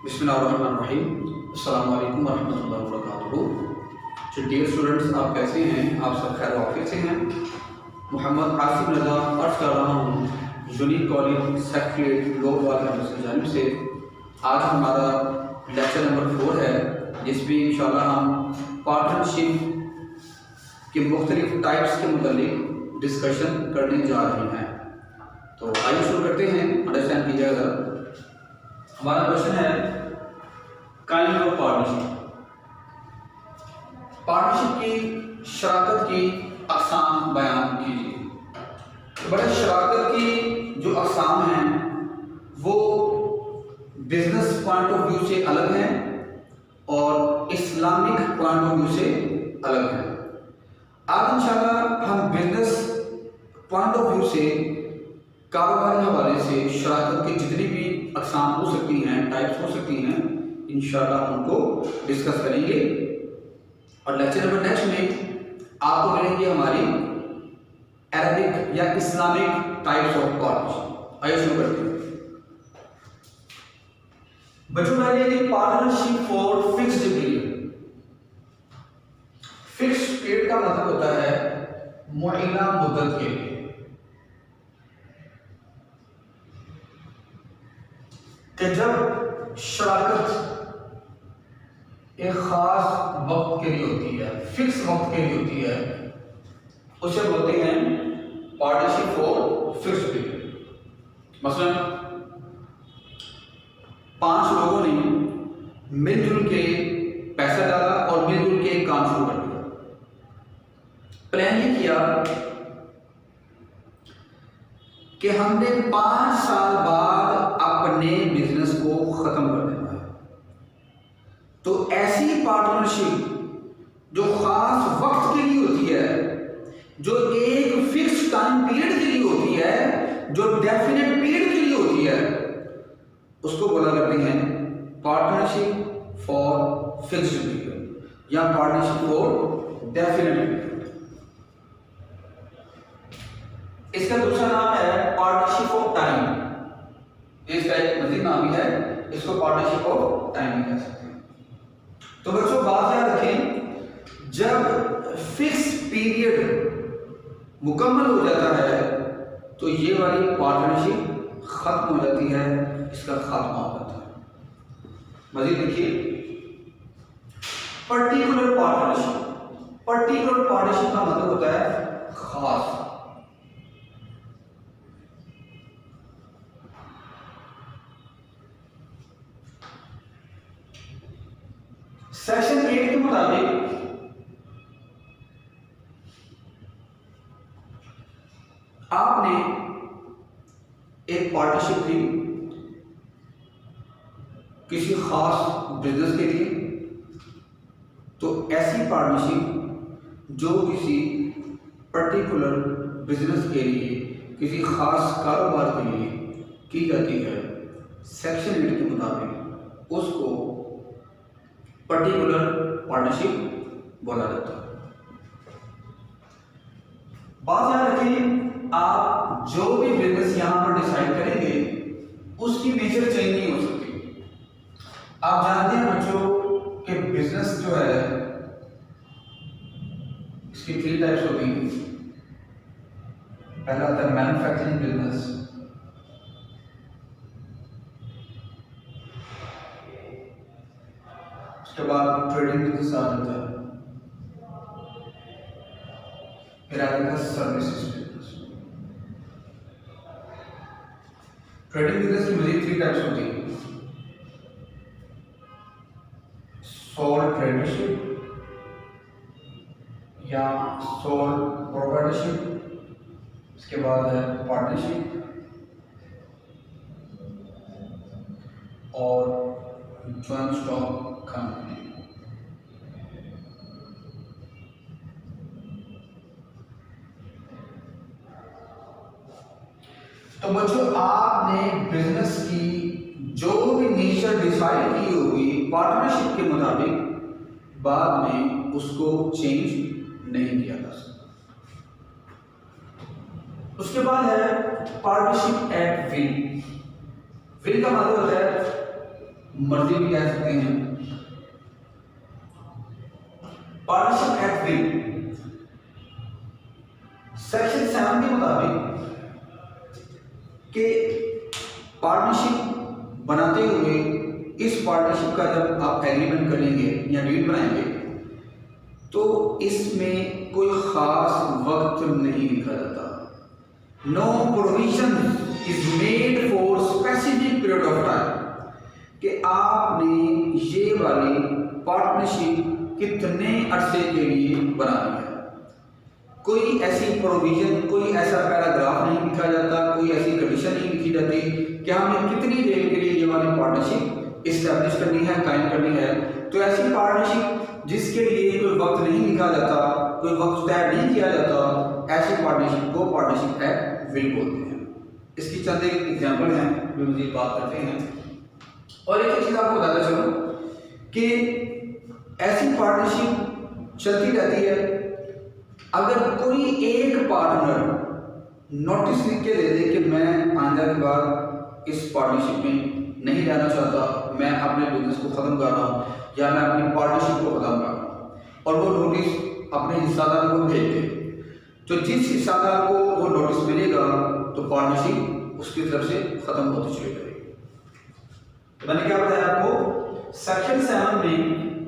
بسم اللہ الرحمن الرحیم۔ السلام علیکم ورحمۃ اللہ وبرکاتہ۔ ڈیئر اسٹوڈنٹس، آپ کیسے ہیں؟ آپ سب خیر وعافیت سے ہیں؟ محمد عاصم رضا عرض کر رہا ہوں یونیک کالج سیکریٹریٹ لوگ والے کی جانب سے۔ آج ہمارا لیکچر نمبر 4 ہے، جس میں انشاءاللہ ہم پارٹنرشپ کے مختلف ٹائپس کے متعلق ڈسکشن کرنے جا رہے ہیں۔ تو آئیے شروع کرتے ہیں، انڈرسٹینڈ کیجیے گا۔ ہمارا کوشچن ہے کائنڈ آف پارٹنرشپ۔ پارٹنرشپ کی شراکت کی اقسام بیان کیجیے۔ بڑے شراکت کی جو اقسام ہیں وہ بزنس پوائنٹ آف ویو سے الگ ہیں اور اسلامک پوائنٹ آف ویو سے الگ ہیں۔ آج انشاءاللہ ہم بزنس پوائنٹ آف ویو سے کاروباری حوالے سے شراکت کی جتنی بھی اقسام ہو سکتی ہیں، ٹائپس ہو سکتی ہیں، انشاءاللہ ہم ان کو ڈسکس کریں گے۔ اور لیکچر نمبر نیکسٹ میں آپ کو ملیں گے ہماری عربک یا اسلامک ٹائپس آف پارٹنرشپ۔ آئیے شروع کرتے ہیں۔ بچوں میں لیں گے partnership for fixed period. Fixed period کا مطلب ہوتا ہے معینہ مدت کے لیے، کہ جب شراکت ایک خاص وقت کے لیے ہوتی ہے، فکس وقت کے لیے ہوتی ہے، اسے بولتے ہیں پارٹنرشپ فور فکسڈ پیریڈ۔ مثلا 5 لوگوں نے مل جل کے پیسہ ڈالا اور مل جل کے ایک کام شروع کر دیا۔ پلان یہ کیا کہ ہم نے 5 سال بعد اپنے بزنس کو ختم کر دینا ہے۔ تو ایسی پارٹنرشپ جو خاص وقت کے لیے ہوتی ہے، جو ایک فکس ٹائم پیریڈ کے لیے ہوتی ہے، جو ڈیفینیٹ پیریڈ کے لیے ہوتی ہے، اس کو بولا کرتے ہیں پارٹنرشپ فار فکسڈ پیریڈ یا پارٹنرشپ فار ڈیفینیٹ پیریڈ۔ اس کا دوسرا نام ہے پارٹنرشپ آف ٹائم۔ اس کا ایک مزید نام بھی ہے، اس کو پارٹنرشپ آف ٹائم بھی کہہ سکتے ہیں۔ تو بچوں بات یاد رکھیں، جب فکس پیریڈ مکمل ہو جاتا ہے تو یہ والی پارٹنرشپ ختم ہو جاتی ہے، اس کا خاتمہ ہو جاتا ہے۔ مزید دیکھیے پرٹیکولر پارٹنرشپ۔ پرٹیکولر پارٹنرشپ کا مطلب ہوتا ہے خاص۔ سیکشن 8 کے مطابق آپ نے ایک پارٹنرشپ کی کسی خاص بزنس کے لیے، تو ایسی پارٹنرشپ جو کسی پرٹیکولر بزنس کے لیے، کسی خاص کاروبار کے لیے کی جاتی ہے، سیکشن 8 کے مطابق اس کو پرٹیکولر پارٹنرشپ بولا جاتا ہے۔ بات یاد رکھیں، آپ جو بھی بزنس یہاں پر ڈیسائیڈ کریں گے اس کی نیچر چینج نہیں ہو سکتی۔ آپ جانتے ہیں بچوں کہ بزنس جو ہے اس کی 3 ٹائپس ہوتی ہیں۔ پہلا ہوتا ہے مینوفیکچرنگ بزنس، اس کے بعد ٹریڈنگ بزنس آ جاتا ہے، پھر آ جاتا ہے سروسز بزنس۔ ٹریڈنگ بزنس کی مزید 3 ٹائپس ہوتی ہیں، سول ٹریڈرشپ یا سول پروپرائٹرشپ، اس کے بعد ہے پارٹنرشپ اور جوائنٹ اسٹاک کمپنی۔ تو بچوں آپ نے بزنس کی جو بھی نیچر ڈیسائیڈ کی ہوگی پارٹنرشپ کے مطابق، بعد میں اس کو چینج نہیں کیا جا سکتا۔ اس کے بعد ہے پارٹنرشپ ایٹ ول۔ ول کا مطلب ہوتا ہے مرضی بھی کہہ سکتے ہیں. پارٹنرشپ ایکٹ بل سیکشن 7 کے مطابق کہ پارٹنرشپ بناتے ہوئے اس پارٹنرشپ کا جب آپ ایگریمنٹ کریں گے یا ڈیل بنائیں گے تو اس میں کوئی خاص وقت نہیں لکھا جاتا. نو provision is made for specific period of time کہ آپ نے یہ والی پارٹنرشپ کتنے عرصے کے لیے بنانی ہے. کوئی ایسی پروویژن، کوئی ایسا پیراگراف نہیں لکھا جاتا، کوئی ایسی کنڈیشن نہیں لکھی جاتی کہ ہم نے کتنی دیر کے لیے یہ والی پارٹنرشپ اسٹیبلش کرنی ہے، قائم کرنی ہے. تو ایسی پارٹنرشپ جس کے لیے کوئی وقت نہیں لکھا جاتا، کوئی وقت طے نہیں کیا جاتا، ایسی پارٹنرشپ کو پارٹنرشپ ایکٹ ول بولتے ہیں. اس کی چند ایک ایگزامپل ہیں جو مزید بات کرتے ہیں. اور ایک چیز آپ کو بتاتا چلوں کہ ایسی پارٹنرشپ چلتی رہتی ہے اگر کوئی ایک پارٹنر نوٹس لکھ کے دے دے کہ میں آئندہ کے بعد اس پارٹنرشپ میں نہیں رہنا چاہتا، میں اپنے بزنس کو ختم کر رہا ہوں یا میں اپنی پارٹنرشپ کو ختم کر رہا ہوں، اور وہ نوٹس اپنے حصہ دار کو بھیج دے، تو جس حصہ دار کو وہ نوٹس ملے گا تو پارٹنرشپ اس کی طرف سے ختم ہوتی چلی جائے گی. میں نے کیا بتایا آپ کو سیکشن 7 میں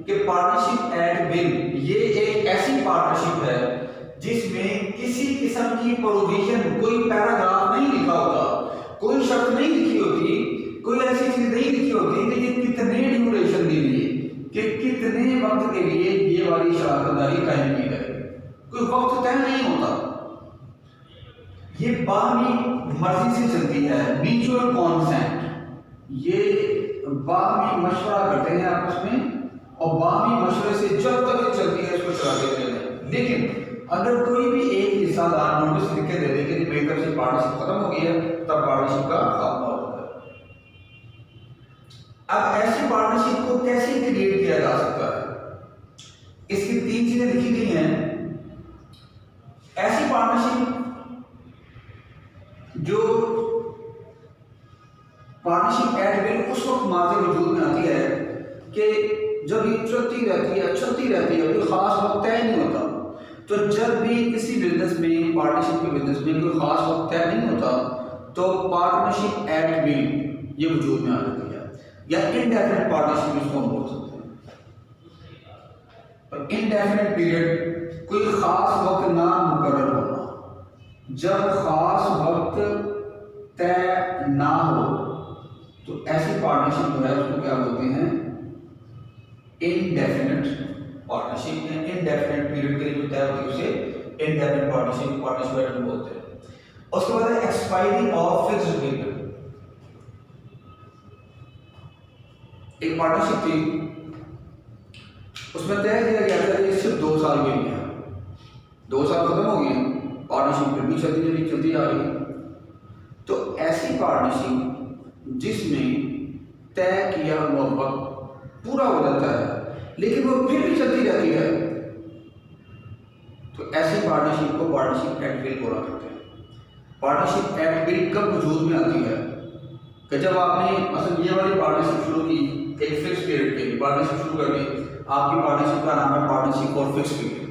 کہ پارٹنرشپ ایکٹ بل یہ ایک ایسی پارٹنرشپ ہے جس میں کسی قسم کی پروویژن، کوئی پیراگراف نہیں لکھا ہوتا، کوئی شرط نہیں لکھی ہوتی، کوئی ایسی چیز نہیں لکھی ہوتی کہ یہ کتنے ڈیوریشن کے لیے، کہ کتنے وقت کے لیے یہ والی شراکت داری قائم کی جائے. کوئی وقت طے نہیں ہوتا، یہ باہمی مرضی سے چلتی ہے. میوچل کانسینٹ، یہ باہمی مشورہ کرتے ہیں آپس میں اور باہمی مشورے سے جب تک یہ چلتی ہے اس کو چلاتے رہتے ہیں. لیکن اگر کوئی بھی ایک حصہ دار نوٹس لکھ کے دے دے کہ میری طرف سے پارٹنرشپ ختم ہو گئی ہے، تب پارٹنرشپ کا خاتمہ ہوتا ہے. اب ایسی پارٹنرشپ کو کیسے کریٹ کیا جا سکتا ہے؟ اس کی 3 چیزیں لکھی گئی ہیں. ایسی پارٹنرشپ جو پارٹنرشپ ایکٹ بل اس وقت ماضی وجود میں آتی ہے کہ جب یہ چلتی رہتی ہے کوئی خاص وقت طے نہیں ہوتا. تو جب بھی کسی بزنس میں، پارٹنرشپ کے بزنس میں کوئی خاص وقت طے نہیں ہوتا تو پارٹنرشپ ایکٹ بل یہ وجود میں آ جاتی ہے، یا انڈیفینٹ پارٹنرشپ اس کو ہم بول سکتے ہیں. انڈیفینٹ پیریڈ، کوئی خاص وقت نہ مقرر ہونا. جب خاص وقت طے نہ ہو تو ایسی پارٹنرشپ جو ہے اس کو کیا بولتے ہیں؟ Indefinite partnership. انڈیفینٹ پیریڈ کے لیے جو طے ہوتی ہے اسے انڈیفینٹ پارٹنرشپ ایکٹ بولتے ہیں. اس کے بعد ہے ایکسپائری آف فکسڈ پیریڈ. ایک پارٹنرشپ تھی، اس میں طے کیا گیا تھا کہ صرف 2 سال کے لیے ہے. 2 سال ختم ہو گئے، پارٹنرشپ پھر بھی چلتی آ رہی ہے. تو ایسی پارٹنرشپ جس میں طے کیا ہوا وقت پورا ہو جاتا ہے لیکن وہ پھر بھی چلتی رہتی ہے، تو ایسی پارٹنرشپ کو پارٹنرشپ ایکٹ بل بولا کرتے ہیں. پارٹنرشپ ایکٹ بل کب وجود میں آتی ہے کہ جب آپ نے مثلا یہ والی پارٹنرشپ شروع کی، ایک فکس پیریڈ کے لیے پارٹنرشپ شروع کر دی. آپ کی پارٹنرشپ کا نام ہے پارٹنرشپ فار فکس پیریڈ.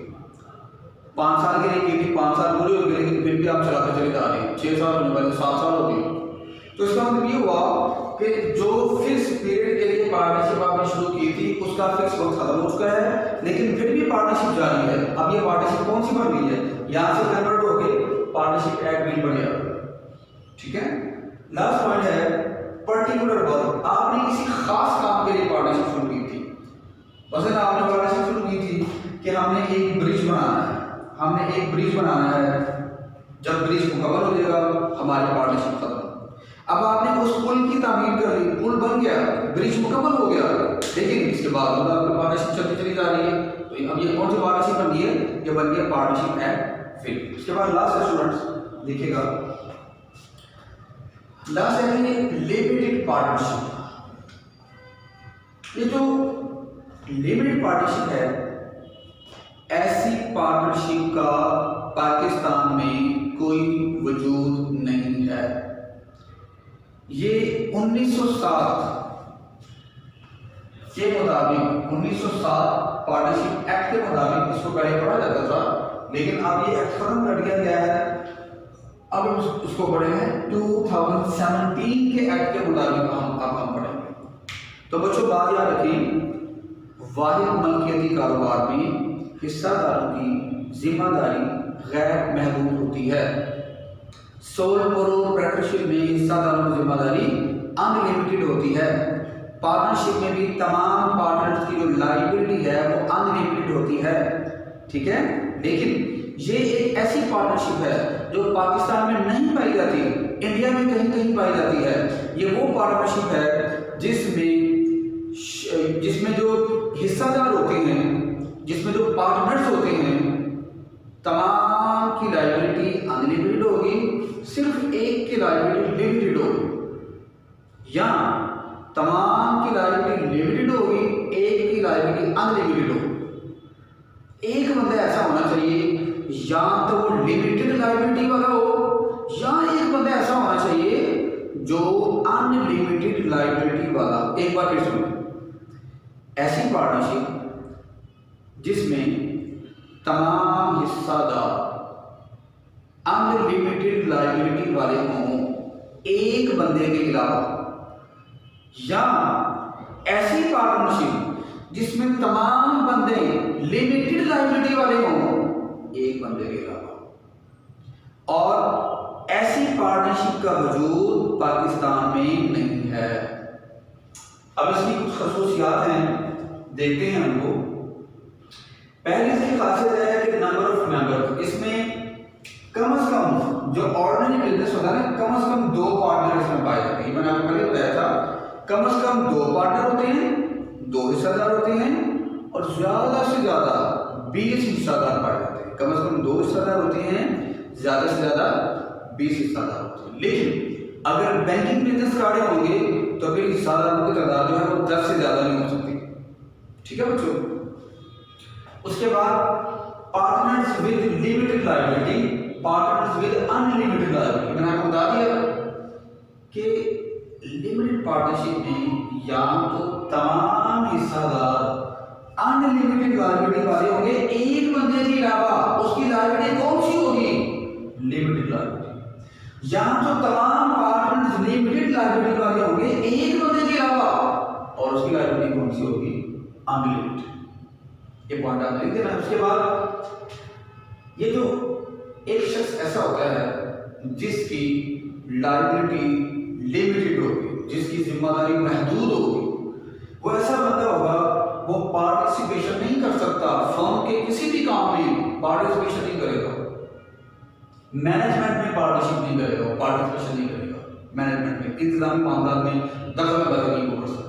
5 سال کے لیے کی تھی، 5 سال پورے ہو گئے لیکن پھر بھی آپ چلاتے چلے جا رہے ہیں. 6 سال ہونے والے، 7 سال ہو گئے. تو اس کا مطلب یہ ہوا کہ جو فکس پیریڈ کے لیے پارٹنرشپ آپ نے شروع کی تھی اس کا فکس وقت ختم ہو چکا ہے لیکن پھر بھی پارٹنرشپ جاری ہے. اب یہ پارٹنرشپ کون سی بن گئی ہے؟ یہاں سے کنورٹ ہو کے پارٹنرشپ ایکٹ بل بن گیا. ٹھیک ہے. لاسٹ پوائنٹ ہے پرٹیکولر ورک. آپ نے کسی خاص کام کے لیے پارٹنرشپ شروع کی تھی. مثلا آپ نے پارٹنرشپ شروع کی تھی کہ ہم نے ایک برج بنانا ہے، جب برج مکمل ہو جائے گا ہماری پارٹنرشپ ختم. اب آپ نے اس پل کی تعمیر کر لی، پل بن گیا، برج مکمل ہو گیا، لیکن اس کے بعد آپ کی پارٹنرشپ چلتی جا رہی ہے. تو اب یہ کون سی پارٹنرشپ بن گئی ہے؟ یہ بن گیا پارٹنرشپ ایکٹ بل. اس کے بعد لاسٹ اسٹوڈنٹس دیکھیے گا، لاسٹ ہے لمیٹڈ پارٹنرشپ. یہ جو لمیٹڈ پارٹنرشپ ہے، ایسی پارٹنرشپ کا پاکستان میں کوئی وجود نہیں ہے. یہ 1907 کے مطابق 1907 پارٹنرشپ ایکٹ کے مطابق اس کو پہلے پڑھا جاتا تھا، لیکن اب یہ ایکٹ ختم کر دیا گیا ہے، اب اس کو پڑھیں گے 2017 کے ایکٹ کے مطابق ہم پڑھیں گے۔ تو بچوں بات یاد رکھیں، واحد ملکیتی کاروبار میں حصہ داروں کی ذمہ داری غیر محدود ہوتی ہے۔ سول پروپرائٹرشپ میں حصہ داروں کی ذمہ داری ان لمیٹڈ ہوتی ہے۔ پارٹنرشپ میں بھی تمام پارٹنرز کی جو لائبلٹی ہے وہ ان لمیٹڈ ہوتی ہے، ٹھیک ہے؟ لیکن یہ ایک ایسی پارٹنرشپ ہے جو پاکستان میں نہیں پائی جاتی، انڈیا میں کہیں کہیں پائی جاتی ہے۔ یہ وہ پارٹنرشپ ہے جس میں جو حصہ دار ہوتے ہیں، جس میں جو پارٹنرز ہوتے ہیں، تمام کی لائبلٹی ان لمیٹڈ ہوگی، صرف ایک کی لائبلٹی لمیٹڈ ہوگی، یا تمام کی لائبلٹی لمیٹڈ ہوگی، ایک کی لائبلٹی ان لمیٹڈ ہوگی۔ ایک بندہ ایسا ہونا چاہیے یا تو وہ لمیٹڈ لائبلٹی والا ہو، یا ایک بندہ ایسا ہونا چاہیے جو ان لمیٹڈ لائبلٹی والا۔ ایک بار پھر سنیں، ایسی پارٹنرشپ جس میں تمام حصہ دار ان لمیٹڈ لائبلٹی والے ہوں ایک بندے کے علاوہ، یا ایسی پارٹنرشپ جس میں تمام بندے لمیٹڈ لائبلٹی والے ہوں ایک بندے کے علاوہ، اور ایسی پارٹنرشپ کا وجود پاکستان میں نہیں ہے۔ اب اس کی کچھ خصوصیات ہیں، دیکھتے ہیں ہم کو۔ پہلی اس کی خاصیت ہے کہ نمبر آف ممبر، اس میں کم از کم جو آرڈنری بزنس ہوتا ہے نا، کم از کم 2 پارٹنر اس میں پائے جاتے ہیں۔ میں نے آپ کو پہلے بتایا تھا کم از کم 2 پارٹنر ہوتے ہیں، 2 حصہ دار ہوتے ہیں، اور زیادہ سے زیادہ 20 حصہ دار پائے جاتے ہیں۔ کم از کم 2 حصہ دار ہوتے ہیں، زیادہ سے زیادہ 20 حصہ دار ہوتے ہیں۔ لیکن اگر بینکنگ بزنس کارڈ ہوں گے تو پھر حصہ داروں کی تعداد جو ہے وہ 10 سے زیادہ نہیں ہو سکتی، ٹھیک ہے بچوں؟ اس کے بعد partners with limited liability, partners with in limited liability. میں نے آپ کو بتا دیا کہ لمیٹڈ پارٹنرشپ میں یا تو تمام حصہ دار ان لمیٹڈ لائبلٹی والے ہوں گے ایک بندے کے علاوہ، اس کی لائبلٹی کون سی ہوگی؟ Limited liability. یا تو تمام پارٹنرز لمیٹڈ لائبلٹی والے ہوں گے ایک بندے کے علاوہ، اور اس کی لائبلٹی کون سی ہوگی؟ ان لمیٹڈ۔ یہ پوائنٹ آپ لکھ دینا۔ اس کے بعد یہ جو ایک شخص ایسا ہوتا ہے جس کی لائبلٹی لمیٹڈ ہوگی، جس کی ذمہ داری محدود ہوگی، وہ ایسا بندہ ہوگا وہ پارٹیسپیشن نہیں کر سکتا، فرم کے کسی بھی کام میں پارٹیسپیشن نہیں کرے گا، مینجمنٹ میں پارٹیسپیشن نہیں کرے گا، پارٹیسپیشن نہیں کرے گا مینجمنٹ میں، انتظامی معاملات میں دخل اندازی نہیں کر سکتا۔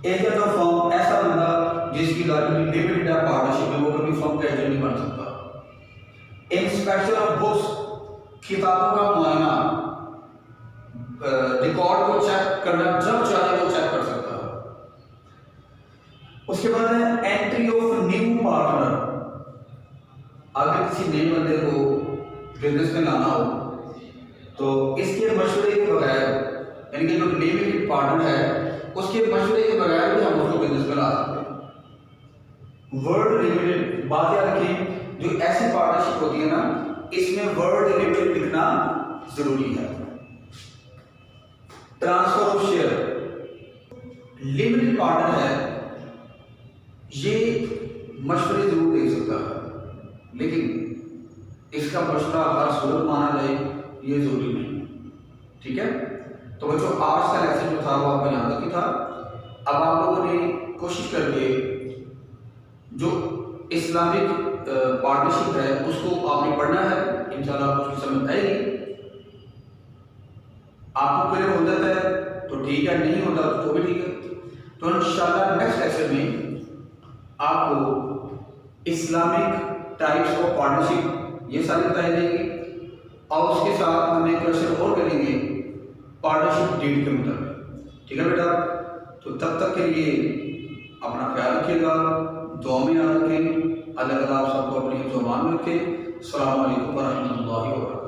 ایجنٹ آف فرم، ایسا بندہ جس کی لائبلٹی لمیٹڈ ہے پارٹنرشپ میں، وہ کبھی فرم کا ایجنٹ نہیں بن سکتا۔ انسپیکشن آف بکس، کتابوں کا معائنہ، ریکارڈ کو چیک کرنا، جب چاہے وہ چیک کر سکتا ہے۔ اس کے بعد ہے انٹری آف نیو پارٹنر، اگر کسی نئے بندے کو بزنس میں لانا ہو تو اس کے مشورے کے بغیر، یعنی کہ جو لمیٹڈ پارٹنر ہے اس کے مشورے کے بغیر بھی ہم اس کو بزنس میں لا سکتے ہیں۔ ورڈ لمیٹڈ، بات یاد رکھیں جو ایسی پارٹنرشپ ہوتی ہے نا، اس میں ورڈ لمیٹڈ لکھنا ضروری ہے۔ Transfer of share, limited partner ہے، یہ مشورے ضرور دے سکتا ہے، لیکن اس کا مشورہ ہر صورت مانا جائے یہ ضروری نہیں، ٹھیک ہے؟ تو بچوں آج کا لیسن جو تھا وہ آپ کو یہاں تک ہی تھا۔ اب آپ لوگوں نے کوشش کر کے جو اسلامک پارٹنرشپ ہے اس کو آپ نے پڑھنا ہے، انشاءاللہ آپ کو اس کی سمجھ آئے گی۔ آپ کو کلیئر ہو جاتا ہے تو ٹھیک ہے، نہیں ہوتا تو بھی ٹھیک ہے۔ تو انشاءاللہ نیکسٹ لیسن میں آپ کو اسلامک ٹائپس آف پارٹنرشپ یہ ساری بتائی جائیں گی، اور اس کے ساتھ ہم ایک کوشچن اور کریں گے پارٹنرشپ ڈیڈ کے مطابق، ٹھیک ہے بیٹا؟ تو تب تک کے لیے اپنا خیال رکھیے گا، دعا میں یاد رکھیں، اللہ تعالیٰ آپ سب کو اپنی حفظ و امان میں رکھے۔ السلام علیکم ورحمۃ اللہ وبرکاتہ۔